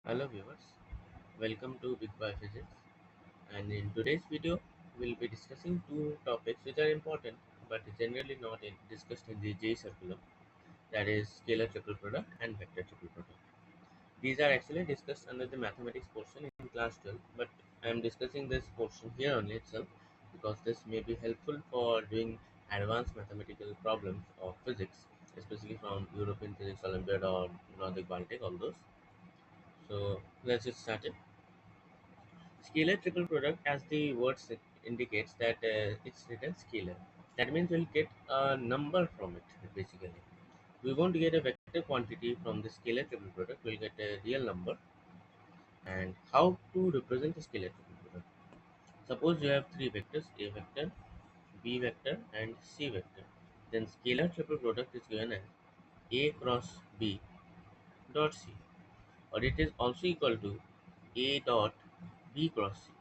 Hello viewers, welcome to Big Boy Physics, and in today's video we'll be discussing two topics which are important but generally not discussed in the J curriculum, that is scalar triple product and vector triple product. These are actually discussed under the mathematics portion in class 12, but I am discussing this portion here only itself because this may be helpful for doing advanced mathematical problems of physics, especially from European Physics Olympiad or Nordic Baltic, all those. So let's get started. Scalar triple product, as the word indicates, that it's written scalar. That means we'll get a number from it basically. We won't get a vector quantity from the scalar triple product, we'll get a real number. And how to represent the scalar triple product? Suppose you have three vectors, A vector, B vector, and C vector. Then scalar triple product is given as A cross B dot C, or it is also equal to A dot B cross C.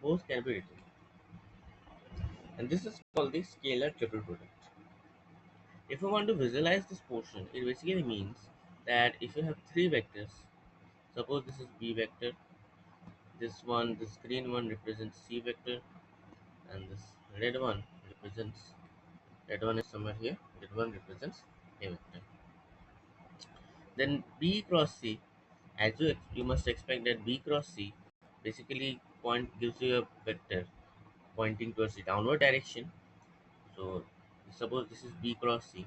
Both can be written, and this is called the scalar triple product. If you want to visualize this portion, it basically means that if you have three vectors, suppose this is B vector, this green one represents C vector, and this red one represents, red one is somewhere here, red one represents A vector. Then B cross C, as you must expect that B cross C basically gives you a vector pointing towards the downward direction. So suppose this is B cross C,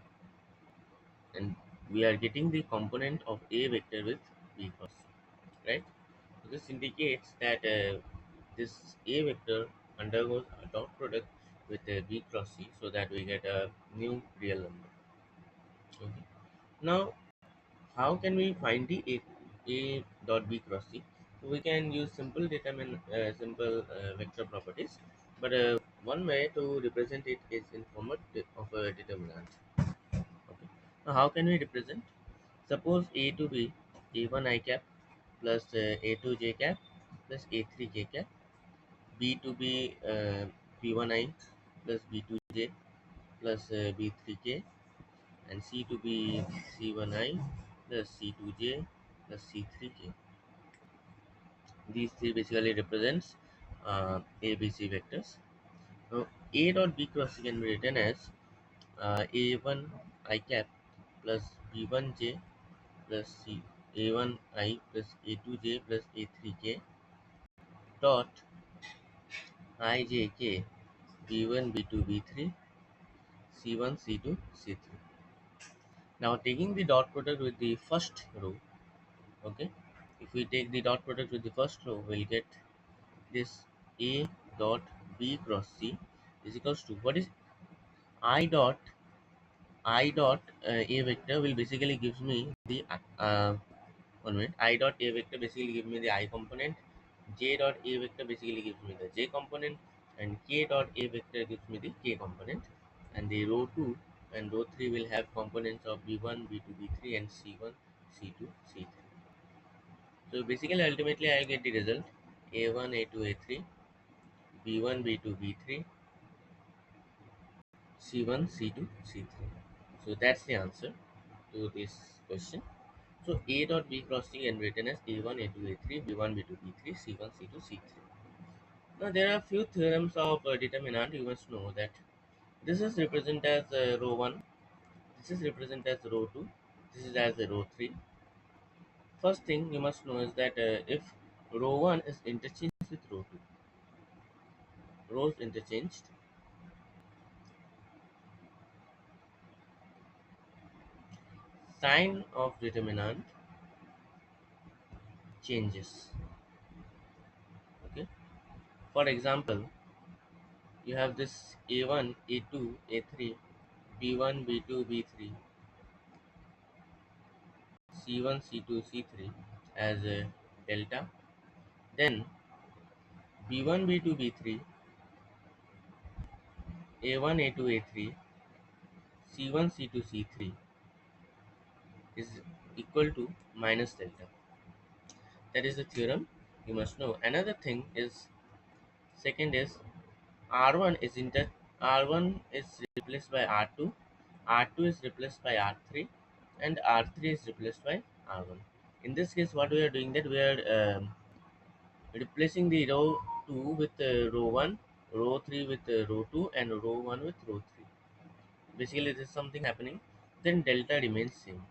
and we are getting the component of A vector with B cross C, right? So this indicates that this A vector undergoes a dot product with B cross C, so that we get a new real number. Okay. Now, how can we find the A dot B cross C? So we can use simple vector properties, but one way to represent it is in form of a determinant. Okay. Now, how can we represent? Suppose A to be A1 I cap plus A2 j cap plus A3 j cap, B to be B1 I plus B2 j plus B3 k, and C to be C1 I plus C2 j plus C3 k. These three basically represents ABC vectors. Now, A dot B cross can be written as A1 I cap plus B1 j plus C A1 I plus A2 j plus A3 k dot I j k B1 B2 B3 C1 C2 C3. Now taking the dot product with the first row, okay, if we take the dot product with the first row, we'll get this A dot B cross C is equals to, what is I dot A vector will basically gives me the one minute, I dot A vector basically gives me the I component, J dot A vector basically gives me the J component, and K dot A vector gives me the K component, and the row 2 and row 3 will have components of B1 B2 B3 and C1 C2 C3. So basically ultimately I'll get the result A1 A2 A3 B1 B2 B3 C1 C2 C3. So that's the answer to this question. So A dot B cross C can be written as A1 A2 A3 B1 B2 B3 C1 C2 C3. Now there are few theorems of determinant. You must know that this is represented as row 1, this is represented as row 2, this is as row 3. First thing you must know is that if row 1 is interchanged with row 2, rows interchanged, sign of determinant changes. Okay. For example, you have this A1, A2, A3, B1, B2, B3, C1, C2, C3 as a delta. Then B1, B2, B3, A1, A2, A3, C1, C2, C3 is equal to minus delta. That is the theorem you must know. Another thing is, second is R1 is R1 is replaced by R2 is replaced by R3, and R3 is replaced by R1. In this case, what we are doing, that we are replacing the row 2 with row 1, row 3 with row 2, and row 1 with row 3. Basically, there is something happening, then delta remains same,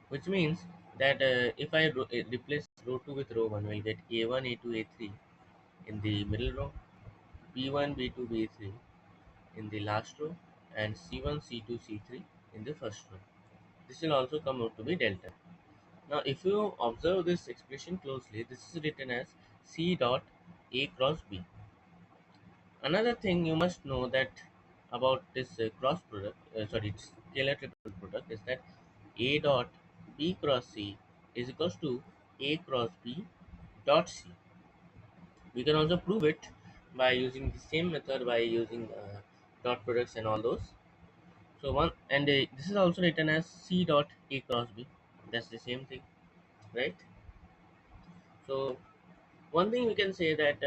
which means that if I replace row 2 with row 1, we'll get A1, A2, A3 in the middle row, B1, B2, B3 in the last row, and C1, C2, C3 in the first row. This will also come out to be delta. Now, if you observe this expression closely, this is written as C dot A cross B. Another thing you must know that about this scalar triple product is that A dot B cross C is equals to A cross B dot C. We can also prove it by using the same method, by using dot products and all those. So one, and this is also written as C dot A cross B. That's the same thing, right? So one thing we can say that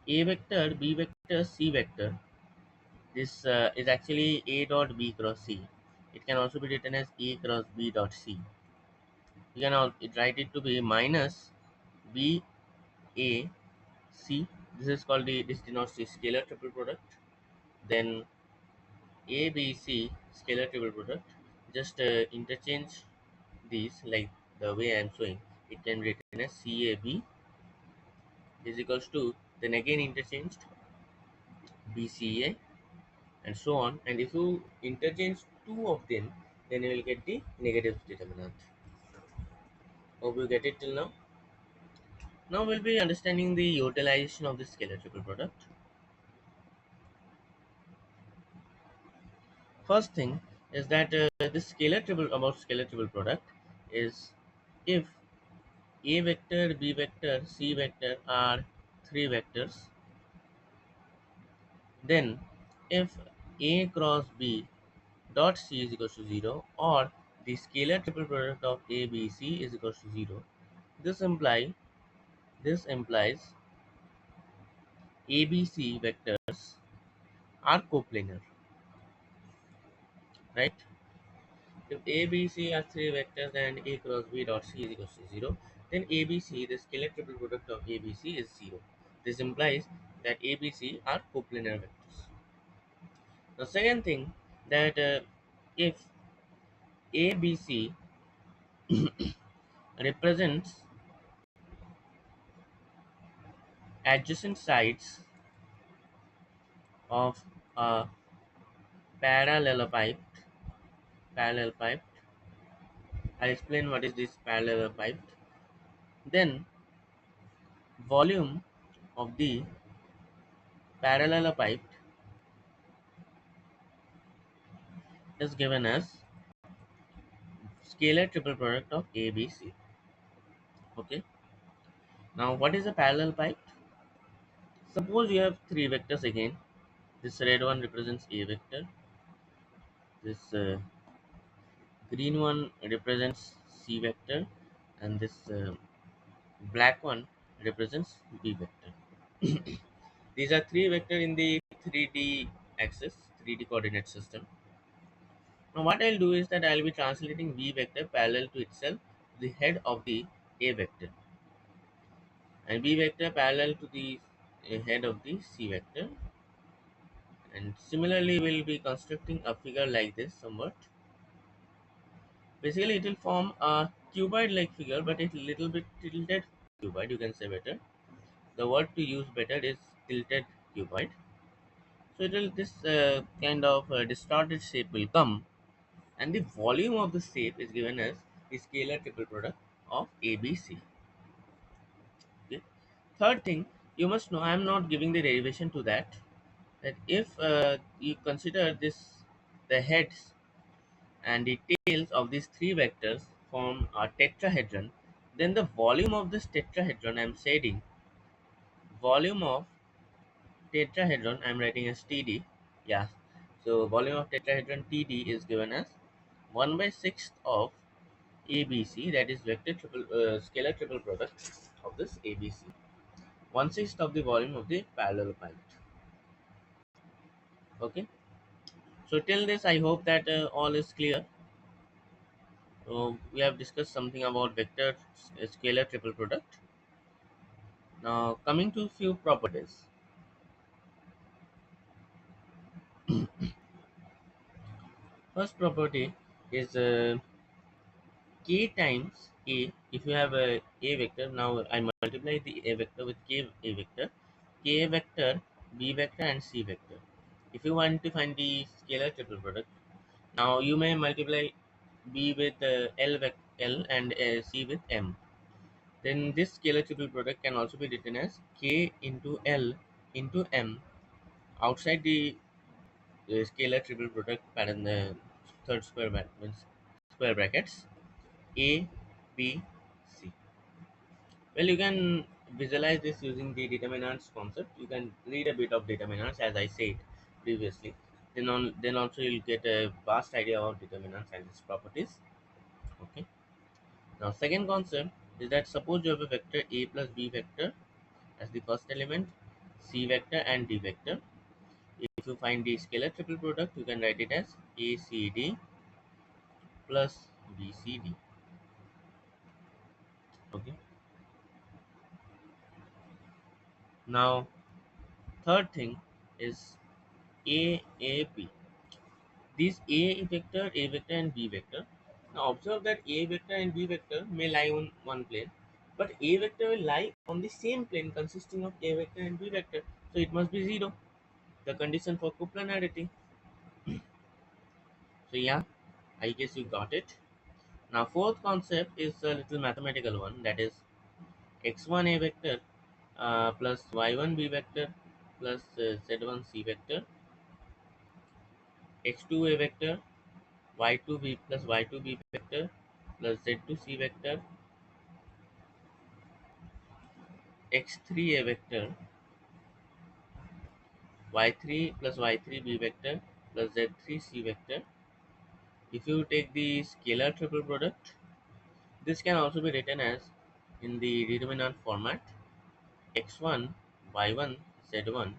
A vector, B vector, C vector, this is actually A dot B cross C. It can also be written as A cross B dot C. You can write it to be minus B A C. This is called this denotes the scalar triple product. Then A B C scalar triple product. Just interchange these like the way I am showing. It can be written as C A B is equals to, then again interchanged, B C A, and so on. And if you interchange two of them, then you will get the negative determinant. Hope you get it till now. Now we'll be understanding the utilization of the scalar triple product. First thing is that this scalar triple product is if A vector, B vector, C vector are three vectors, then if A cross B dot C is equals to 0, or the scalar triple product of A B C is equals to 0, this imply this implies ABC vectors are coplanar, right? If A, B, C are three vectors and A cross B dot C is equals to 0, then ABC, the scalar triple product of ABC is 0. This implies that ABC are coplanar vectors. The second thing, that if ABC represents adjacent sides of a parallelepiped, parallelepiped, I'll explain what is this parallelepiped. Then volume of the parallelepiped is given as scalar triple product of ABC. Okay. Now, what is a parallel pipe? Suppose you have three vectors again. This red one represents A vector. This green one represents C vector, and this black one represents B vector. These are three vectors in the 3D axis, 3D coordinate system. Now, what I'll do is that I'll be translating V vector parallel to itself, the head of the A vector, and B vector parallel to the head of the C vector. And similarly, we'll be constructing a figure like this somewhat. Basically, it will form a cuboid like figure, but it's a little bit tilted cuboid, you can say better. The word to use better is tilted cuboid. So it will, this kind of distorted shape will come, and the volume of the shape is given as the scalar triple product of ABC. Okay. Third thing, you must know, I am not giving the derivation to that. That if you consider this, the heads and the tails of these three vectors form a tetrahedron, then the volume of this tetrahedron, I am saying volume of tetrahedron, I am writing as TD. Yeah. So volume of tetrahedron TD is given as 1 by 6th of ABC, that is vector triple scalar triple product of this ABC. 1/6 of the volume of the parallelepiped. Okay. So till this, I hope that all is clear. So we have discussed something about vector scalar triple product. Now coming to few properties. First property is k times a. If you have a vector, now I multiply the a vector with k vector, b vector and c vector. If you want to find the scalar triple product, now you may multiply b with L and c with m. Then this scalar triple product can also be written as k into L into m outside the scalar triple product pattern, the third square bracket means square brackets a b c. Well, you can visualize this using the determinants concept. You can read a bit of determinants as I said previously. Then also you'll get a vast idea of determinants and its properties. Okay. Now second concept is that suppose you have a vector a plus b vector as the first element, c vector and d vector. If you find the scalar triple product, you can write it as ACD plus BCD. Okay. Now third thing is AAP. These A vector and B vector. Now observe that A vector and B vector may lie on one plane, but A vector will lie on the same plane consisting of A vector and B vector. So it must be zero. The condition for coplanarity. So yeah, I guess you got it. Now fourth concept is a little mathematical one, that is x1 a vector plus y1 b vector plus z1 c vector, x2 a vector y2 b plus y2 b vector plus z2 c vector, x3 a vector y3 plus y3 b vector plus z3 c vector. If you take the scalar triple product, this can also be written as in the determinant format x1 y1 z1,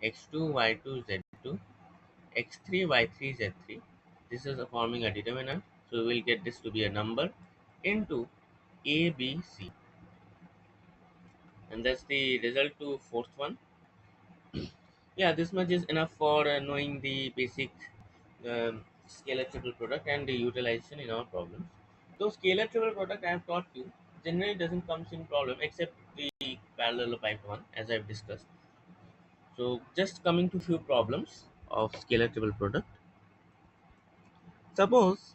x2 y2 z2, x3 y3 z3. This is forming a determinant, so we will get this to be a number into a b c, and that's the result to fourth one. Yeah, this much is enough for knowing the basic scalar triple product and the utilization in our problems. Though scalar triple product I have taught you generally doesn't comes in problem except the parallelepiped one as I've discussed. So just coming to few problems of scalar triple product. Suppose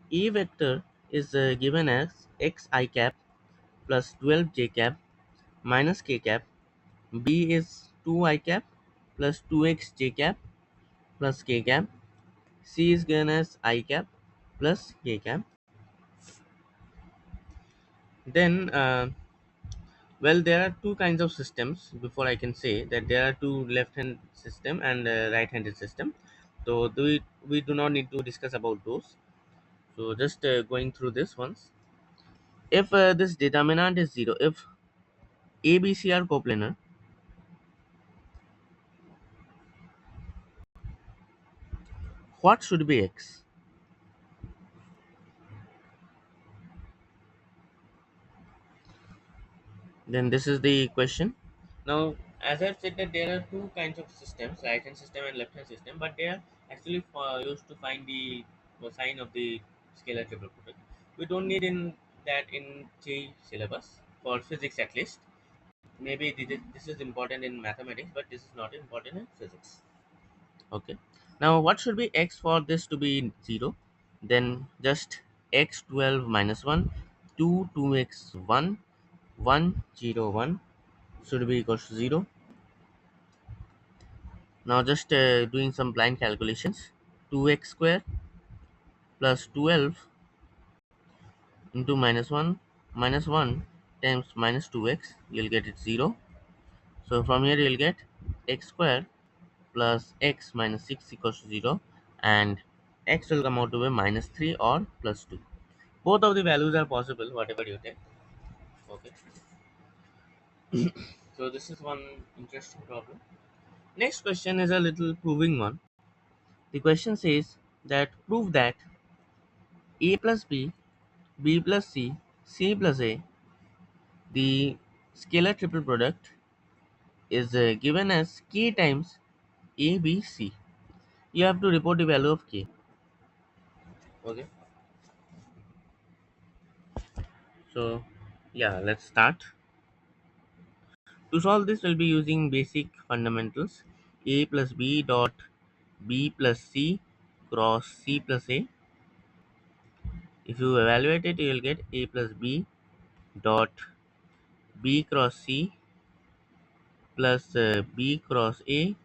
E vector is given as x I cap plus 12 j cap minus k cap. B is 2 I cap plus 2x j cap plus k cap. C is given as I cap plus k cap. Then, well, there are two kinds of systems. Before I can say that there are two left-hand system and right-handed system. So we do not need to discuss about those. So just going through this once. If this determinant is zero, if A, B, C are coplanar, what should be X? Then this is the question. Now, as I've said that there are two kinds of systems, right hand system and left hand system, but they are actually used to find the sign of the scalar triple product. We don't need in that in J syllabus for physics at least. Maybe this is important in mathematics, but this is not important in physics. Okay. Now, what should be X for this to be 0? Then just x12 minus 1, 2, 2x 1, 1, 0, 1 should be equals to 0. Now just doing some blind calculations. 2x square plus 12 into minus 1 times minus 2x, you'll get it 0. So from here you'll get x square plus x minus 6 equals to 0, and x will come out to be minus 3 or plus 2. Both of the values are possible, whatever you take. Okay. So this is one interesting problem. Next question is a little proving one. The question says that prove that a plus b B plus C plus A. The scalar triple product is given as K times A, B, C. You have to report the value of K. Okay. So yeah, let's start. To solve this, we'll be using basic fundamentals. A plus B dot B plus C cross C plus A. If you evaluate it, you will get A plus B dot B cross C plus B cross A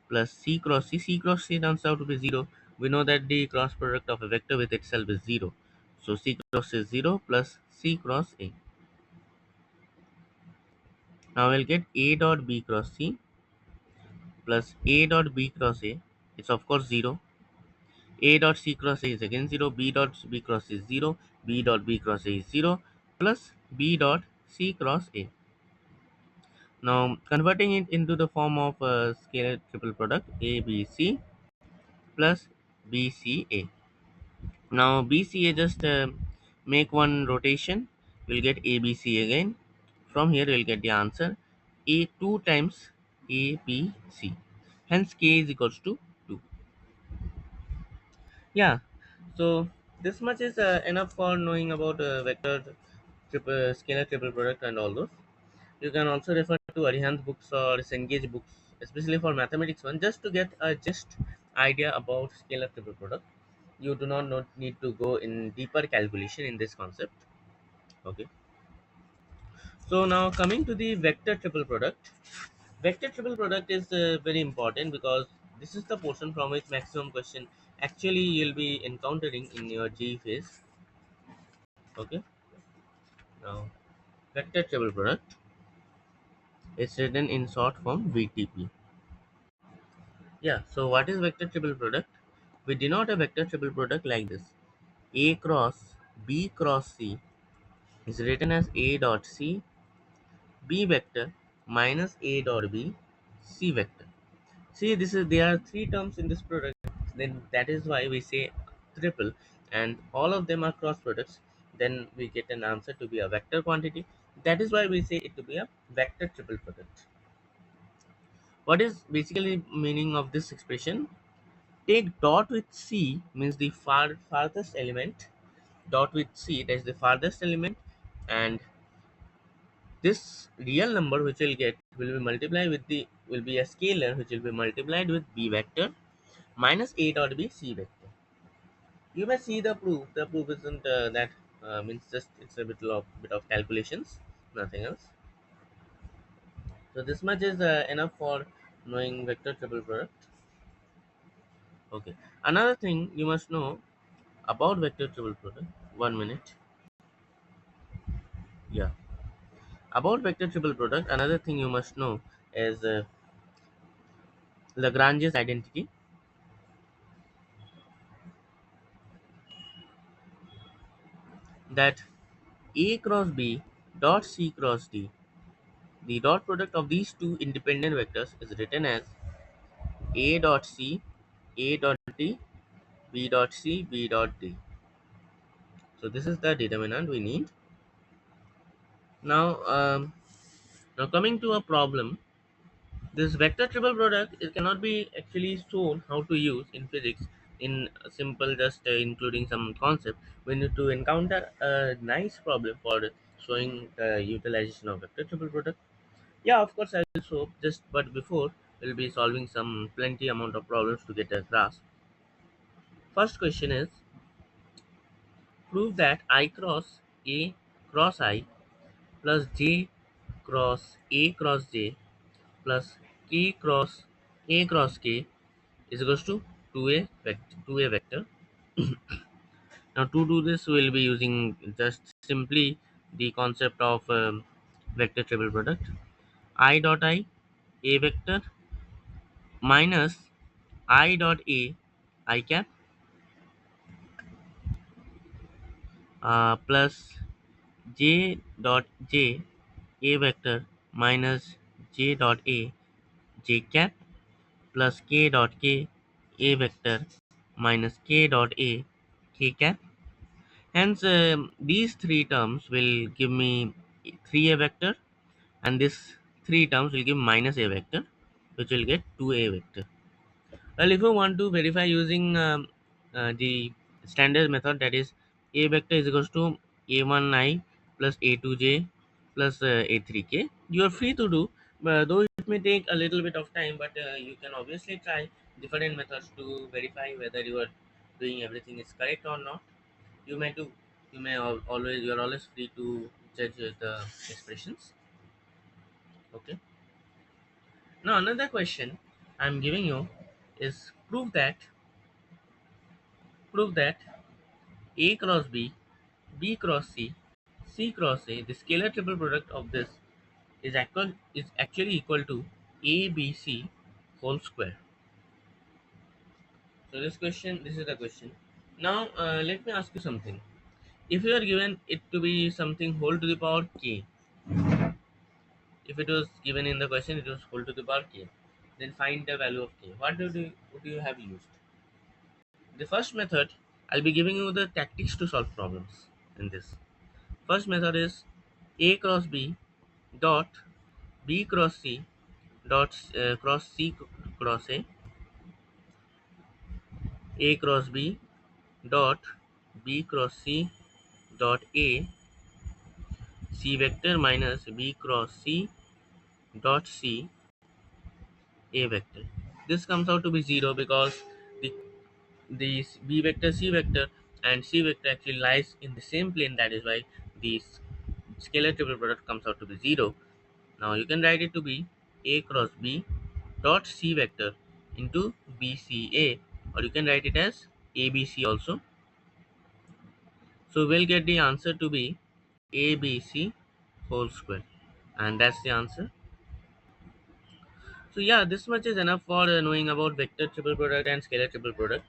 plus C cross C. C cross C turns out to be 0. We know that the cross product of a vector with itself is 0. So C cross is 0 plus C cross A. Now we'll get A dot B cross C plus A dot B cross A. It's of course 0. A dot C cross A is again 0. B dot B cross is 0. B dot B cross A is 0 plus B dot C cross A. Now converting it into the form of a scalar triple product ABC plus BCA. Now BCA just make one rotation, we'll get ABC again. From here we'll get the answer A 2 times ABC. Hence K is equals to 2. Yeah, so this much is enough for knowing about vector scalar triple product and all those. You can also refer to Arihan's books or Cengage books, especially for mathematics one, just to get a just idea about scalar triple product. You do not need to go in deeper calculation in this concept. Okay. So now coming to the vector triple product. Vector triple product is very important because this is the portion from which maximum question actually you'll be encountering in your GE phase. Okay. Now vector triple product is written in short form VTP. Yeah. So what is vector triple product? We denote a vector triple product like this: A cross B cross C is written as A dot C B vector minus A dot B C vector. See, this is there are three terms in this product. Then that is why we say triple, and all of them are cross products. Then we get an answer to be a vector quantity. That is why we say it to be a vector triple product. What is basically meaning of this expression? Take dot with C means the farthest element. Dot with C, that is the farthest element, and this real number which we'll get will be multiplied with the will be a scalar which will be multiplied with B vector minus A dot B C vector. You may see the proof. The proof isn't that means just it's a bit of calculations, nothing else. So this much is enough for knowing vector triple product. Okay. Another thing you must know about vector triple product. 1 minute. Yeah. About vector triple product, another thing you must know is Lagrange's identity. That A cross B dot C cross D. The dot product of these two independent vectors is written as A dot C, A dot D, B dot C, B dot D. So this is the determinant we need. Now, now coming to a problem, this vector triple product it cannot be actually shown how to use in physics in simple just including some concept. We need to encounter a nice problem for showing the utilization of vector triple product. Yeah, of course I will show just but before we'll be solving some plenty amount of problems to get a grasp. First question is prove that I cross A cross I plus J cross A cross J plus K cross A cross K is equals to 2A vector. Now to do this we'll be using just simply the concept of vector triple product. I dot I A vector minus I dot A I cap plus J dot J A vector minus J dot A J cap plus K dot K A vector minus K dot A K cap. Hence, these three terms will give me 3a vector, and this three terms will give minus a vector, which will get 2a vector. Well, if you want to verify using the standard method, that is a vector is equals to a1I plus a2j plus a3k, you are free to do, though it may take a little bit of time, but you can obviously try different methods to verify whether you are doing everything is correct or not. You may do, always, you are always free to judge the expressions. Okay. Now another question I'm giving you is prove that A cross B, B cross C, C cross A, the scalar triple product of this is actually equal to ABC whole square. So this is the question. Now let me ask you something. If you are given it to be something whole to the power k, if it was given in the question it was whole to the power k, then find the value of k. Would you have used? The first method, I'll be giving you the tactics to solve problems in this. First method is A cross B dot B cross C dot cross C cross A cross B dot B cross C dot C vector minus B cross C dot A vector. This comes out to be 0 because the B vector, C vector, and C vector actually lies in the same plane. That is why the scalar triple product comes out to be 0. Now you can write it to be A cross B dot C vector into BCA, or you can write it as ABC also. So we'll get the answer to be ABC whole square, and that's the answer. So yeah, this much is enough for knowing about vector triple product and scalar triple product.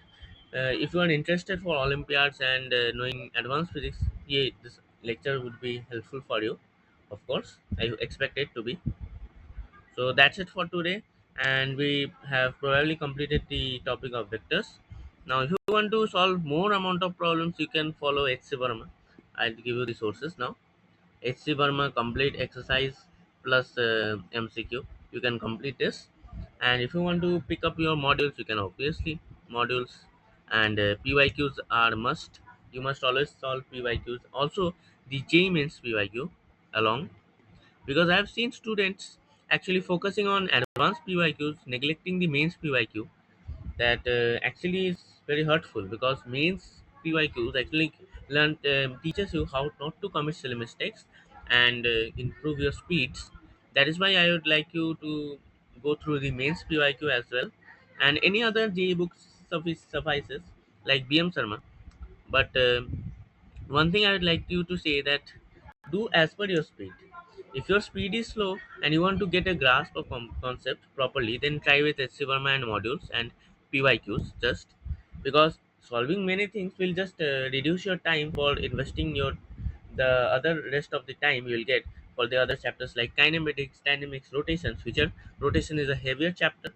If you are interested for Olympiads and knowing advanced physics, yeah, this lecture would be helpful for you. Of course, I expect it to be. So that's it for today, and we have probably completed the topic of vectors. Now, if you want to solve more amount of problems, you can follow HC Verma. I'll give you the sources now. HC Verma complete exercise plus MCQ. You can complete this, and if you want to pick up your modules, you can obviously modules and PYQs are must. You must always solve PYQs. Also, the J means PYQ along, because I have seen students actually focusing on advanced PYQs, neglecting the mains PYQ. That actually is very hurtful, because mains PYQs actually teaches you how not to commit silly mistakes and improve your speeds. That is why I would like you to go through the mains PYQ as well, and any other JE books suffices, like BM Sharma. But one thing I would like you to say that do as per your speed. If your speed is slow and you want to get a grasp of concept properly, then try with HC Verma and modules and PYQs just, because solving many things will just reduce your time for investing your the other rest of the time you will get for the other chapters like kinematics, dynamics, rotations, which are rotation is a heavier chapter.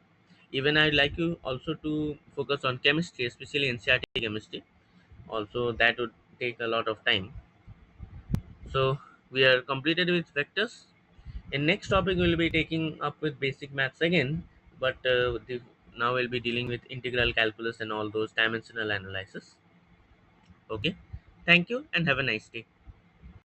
Even I'd like you also to focus on chemistry, especially NCRT chemistry. Also, that would take a lot of time. So we are completed with vectors. In next topic, we'll be taking up with basic maths again, but now we'll be dealing with integral calculus and all those dimensional analysis. Okay, thank you and have a nice day.